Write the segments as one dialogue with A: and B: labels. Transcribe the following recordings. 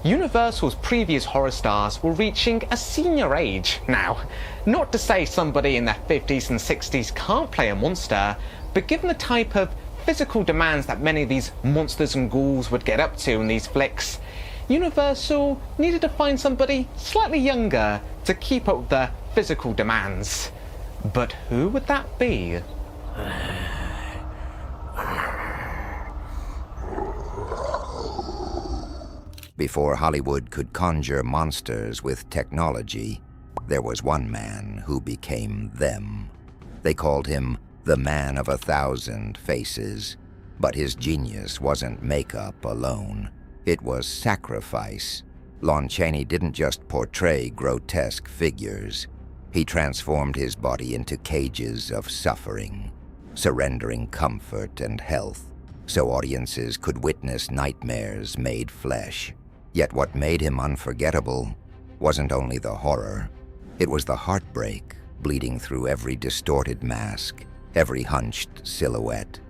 A: Universal's previous horror stars were reaching a senior age now. Not to say somebody in their 50s and 60s can't play a monster, but given the type of physical demands that many of these monsters and ghouls would get up to in these flicks, Universal needed to find somebody slightly younger to keep up with the physical demands. But who would that be?
B: Before Hollywood could conjure monsters with technology, there was one man who became them. They called him the Man of 1,000 Faces, but his genius wasn't makeup alone. It was sacrifice. Lon Chaney didn't just portray grotesque figures. He transformed his body into cages of suffering, surrendering comfort and health so audiences could witness nightmares made flesh. Yet what made him unforgettable wasn't only the horror. It was the heartbreak bleeding through every distorted mask, every hunched silhouette.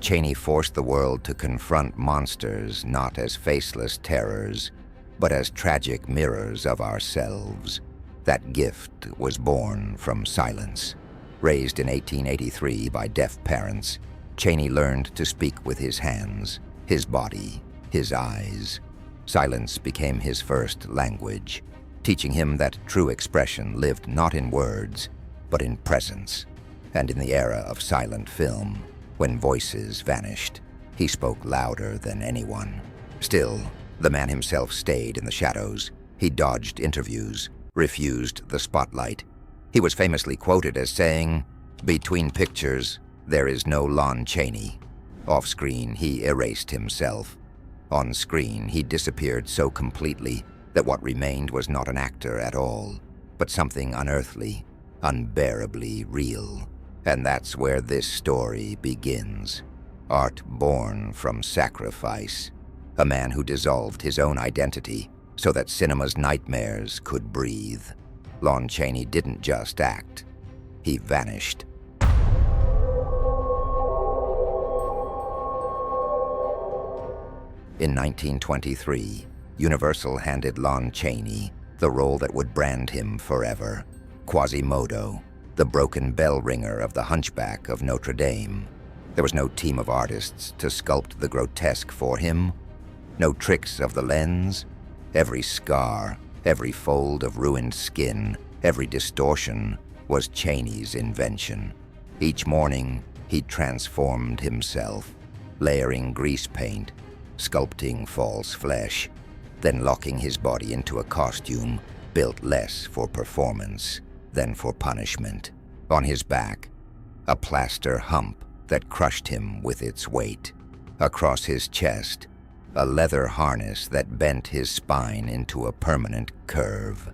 B: Chaney forced the world to confront monsters not as faceless terrors, but as tragic mirrors of ourselves. That gift was born from silence. Raised in 1883 by deaf parents, Chaney learned to speak with his hands, his body, his eyes. Silence became his first language, teaching him that true expression lived not in words, but in presence. And in the era of silent film, when voices vanished, he spoke louder than anyone. Still, the man himself stayed in the shadows. He dodged interviews, refused the spotlight. He was famously quoted as saying, "Between pictures, there is no Lon Chaney." Off-screen, he erased himself. On screen, he disappeared so completely that what remained was not an actor at all, but something unearthly, unbearably real. And that's where this story begins. Art born from sacrifice. A man who dissolved his own identity so that cinema's nightmares could breathe. Lon Chaney didn't just act. He vanished. In 1923, Universal handed Lon Chaney the role that would brand him forever. Quasimodo, the broken bell ringer of the Hunchback of Notre Dame. There was no team of artists to sculpt the grotesque for him. No tricks of the lens. Every scar, every fold of ruined skin, every distortion was Chaney's invention. Each morning, he transformed himself, layering grease paint, sculpting false flesh, then locking his body into a costume built less for performance than for punishment. On his back, a plaster hump that crushed him with its weight. Across his chest, a leather harness that bent his spine into a permanent curve.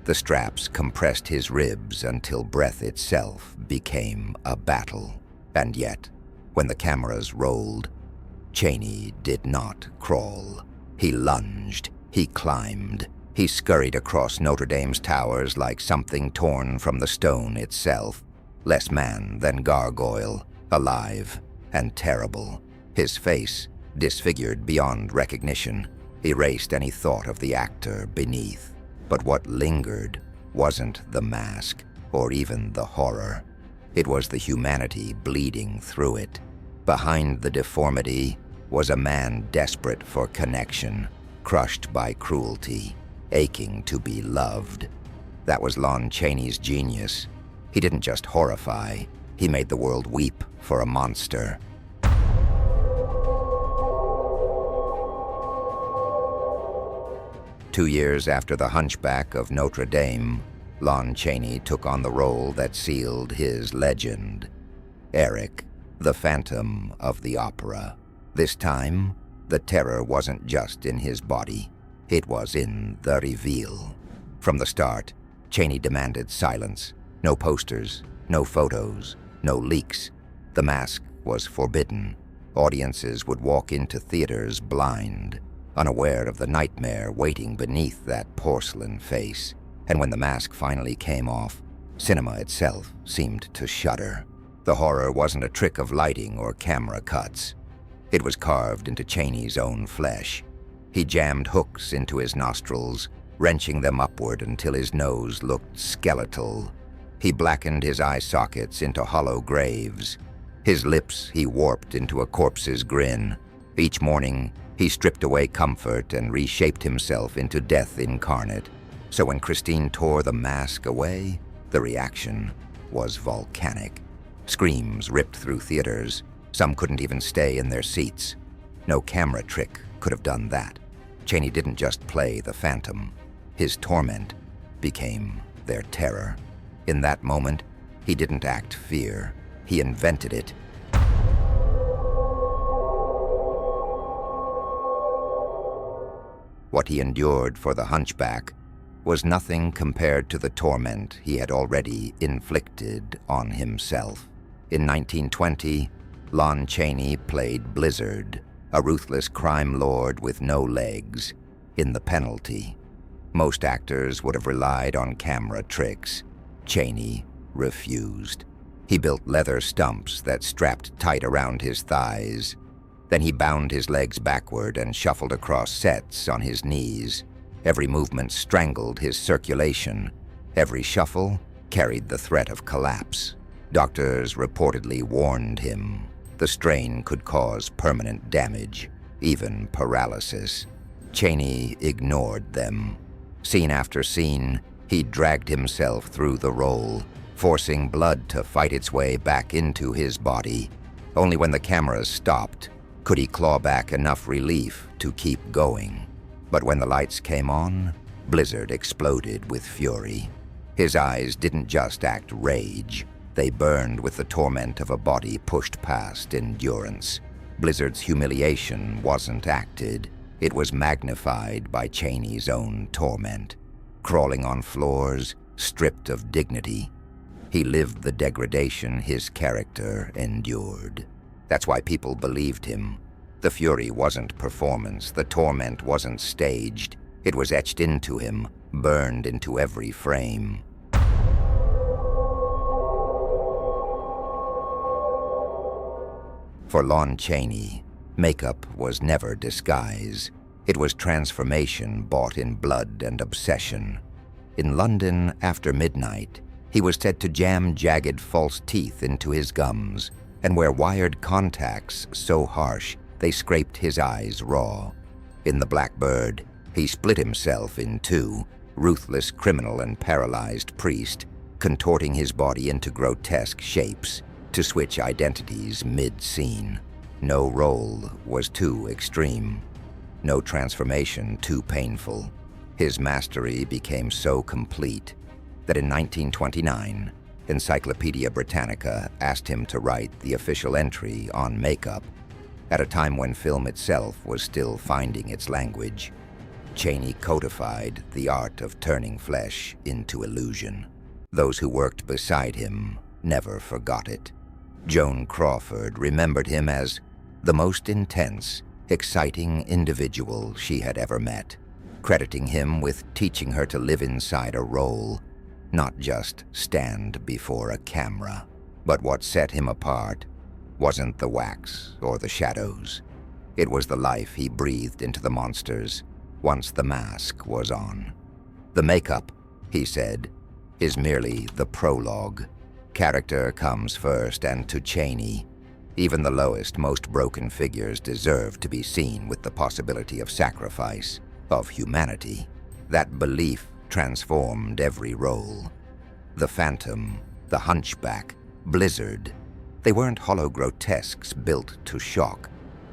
B: The straps compressed his ribs until breath itself became a battle. And yet, when the cameras rolled, Chaney did not crawl. He lunged, he climbed, he scurried across Notre Dame's towers like something torn from the stone itself. Less man than gargoyle, alive and terrible. His face, disfigured beyond recognition, erased any thought of the actor beneath. But what lingered wasn't the mask or even the horror. It was the humanity bleeding through it. Behind the deformity was a man desperate for connection, crushed by cruelty, aching to be loved. That was Lon Chaney's genius. He didn't just horrify, he made the world weep for a monster. Two years after The Hunchback of Notre Dame, Lon Chaney took on the role that sealed his legend. Eric, the Phantom of the Opera. This time, the terror wasn't just in his body, it was in the reveal. From the start, Chaney demanded silence. No posters, no photos, no leaks. The mask was forbidden. Audiences would walk into theaters blind, unaware of the nightmare waiting beneath that porcelain face. And when the mask finally came off, cinema itself seemed to shudder. The horror wasn't a trick of lighting or camera cuts. It was carved into Chaney's own flesh. He jammed hooks into his nostrils, wrenching them upward until his nose looked skeletal. He blackened his eye sockets into hollow graves. His lips he warped into a corpse's grin. Each morning, he stripped away comfort and reshaped himself into death incarnate. So when Christine tore the mask away, the reaction was volcanic. Screams ripped through theaters. Some couldn't even stay in their seats. No camera trick could have done that. Chaney didn't just play the Phantom. His torment became their terror. In that moment, he didn't act fear. He invented it. What he endured for the Hunchback was nothing compared to the torment he had already inflicted on himself. In 1920, Lon Chaney played Blizzard, a ruthless crime lord with no legs, in The Penalty. Most actors would have relied on camera tricks. Chaney refused. He built leather stumps that strapped tight around his thighs. Then he bound his legs backward and shuffled across sets on his knees. Every movement strangled his circulation. Every shuffle carried the threat of collapse. Doctors reportedly warned him. The strain could cause permanent damage, even paralysis. Chaney ignored them. Scene after scene, he dragged himself through the role, forcing blood to fight its way back into his body. Only when the cameras stopped could he claw back enough relief to keep going. But when the lights came on, Blizzard exploded with fury. His eyes didn't just act rage. They burned with the torment of a body pushed past endurance. Blizzard's humiliation wasn't acted. It was magnified by Chaney's own torment. Crawling on floors, stripped of dignity, he lived the degradation his character endured. That's why people believed him. The fury wasn't performance. The torment wasn't staged. It was etched into him, burned into every frame. For Lon Chaney, makeup was never disguise. It was transformation bought in blood and obsession. In London after midnight, he was said to jam jagged false teeth into his gums and wear wired contacts so harsh they scraped his eyes raw. In The Blackbird, he split himself in two, ruthless criminal and paralyzed priest, contorting his body into grotesque shapes to switch identities mid-scene. No role was too extreme. No transformation too painful. His mastery became so complete that in 1929, Encyclopedia Britannica asked him to write the official entry on makeup, at a time when film itself was still finding its language. Chaney codified the art of turning flesh into illusion. Those who worked beside him never forgot it. Joan Crawford remembered him as the most intense, exciting individual she had ever met, crediting him with teaching her to live inside a role, not just stand before a camera. But what set him apart wasn't the wax or the shadows. It was the life he breathed into the monsters once the mask was on. The makeup, he said, is merely the prologue. Character comes first, and to Chaney, even the lowest, most broken figures deserve to be seen with the possibility of sacrifice, of humanity. That belief transformed every role. The Phantom, the Hunchback, Blizzard. They weren't hollow grotesques built to shock.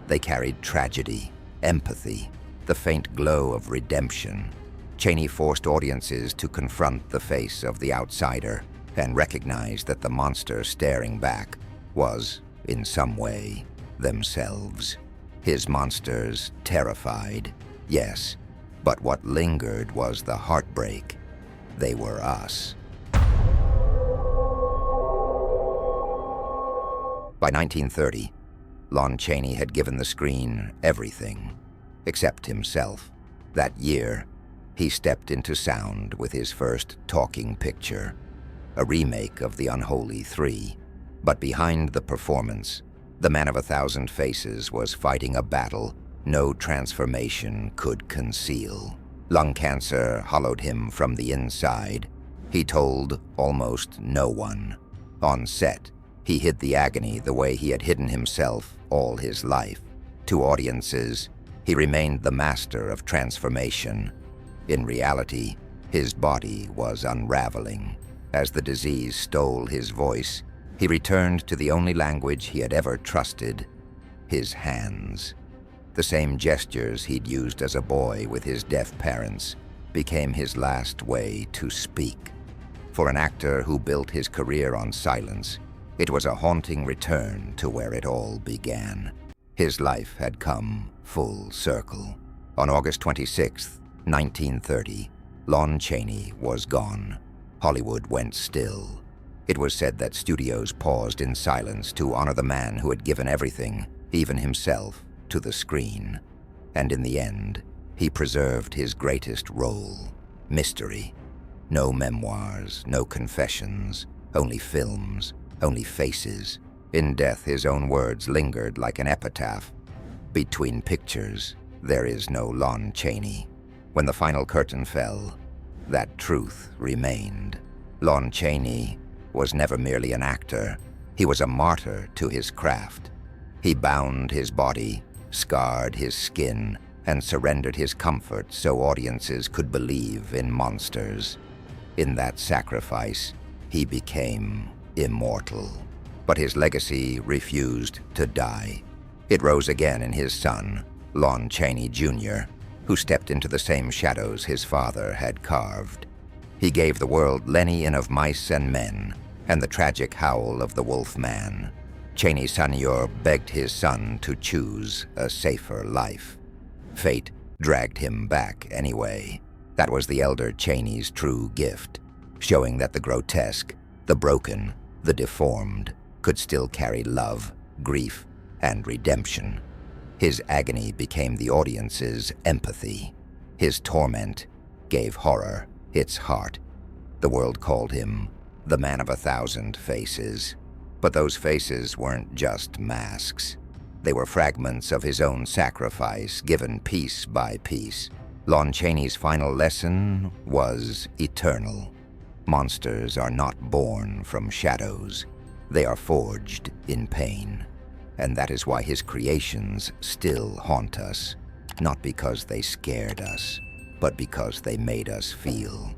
B: They carried tragedy, empathy, the faint glow of redemption. Chaney forced audiences to confront the face of the outsider and recognize that the monster staring back was, in some way, themselves. His monsters terrified, yes, but what lingered was the heartbreak. They were us. By 1930, Lon Chaney had given the screen everything, except himself. That year, he stepped into sound with his first talking picture, a remake of The Unholy Three. But behind the performance, the man of 1,000 faces was fighting a battle no transformation could conceal. Lung cancer hollowed him from the inside. He told almost no one. On set, he hid the agony the way he had hidden himself all his life. To audiences, he remained the master of transformation. In reality, his body was unraveling. As the disease stole his voice, he returned to the only language he had ever trusted, his hands. The same gestures he'd used as a boy with his deaf parents became his last way to speak. For an actor who built his career on silence, it was a haunting return to where it all began. His life had come full circle. On August 26, 1930, Lon Chaney was gone. Hollywood went still. It was said that studios paused in silence to honor the man who had given everything, even himself, to the screen. And in the end, he preserved his greatest role, mystery. No memoirs, no confessions, only films, only faces. In death, his own words lingered like an epitaph. Between pictures, there is no Lon Chaney. When the final curtain fell, that truth remained. Lon Chaney was never merely an actor. He was a martyr to his craft. He bound his body, scarred his skin, and surrendered his comfort so audiences could believe in monsters. In that sacrifice, he became immortal. But his legacy refused to die. It rose again in his son, Lon Chaney Jr., who stepped into the same shadows his father had carved. He gave the world Lenny in Of Mice and Men and the tragic howl of the wolf man. Chaney Senior begged his son to choose a safer life. Fate dragged him back anyway. That was the elder Chaney's true gift, showing that the grotesque, the broken, the deformed could still carry love, grief, and redemption. His agony became the audience's empathy. His torment gave horror its heart. The world called him the man of 1,000 faces. But those faces weren't just masks. They were fragments of his own sacrifice, given piece by piece. Lon Chaney's final lesson was eternal. Monsters are not born from shadows. They are forged in pain. And that is why his creations still haunt us. Not because they scared us, but because they made us feel.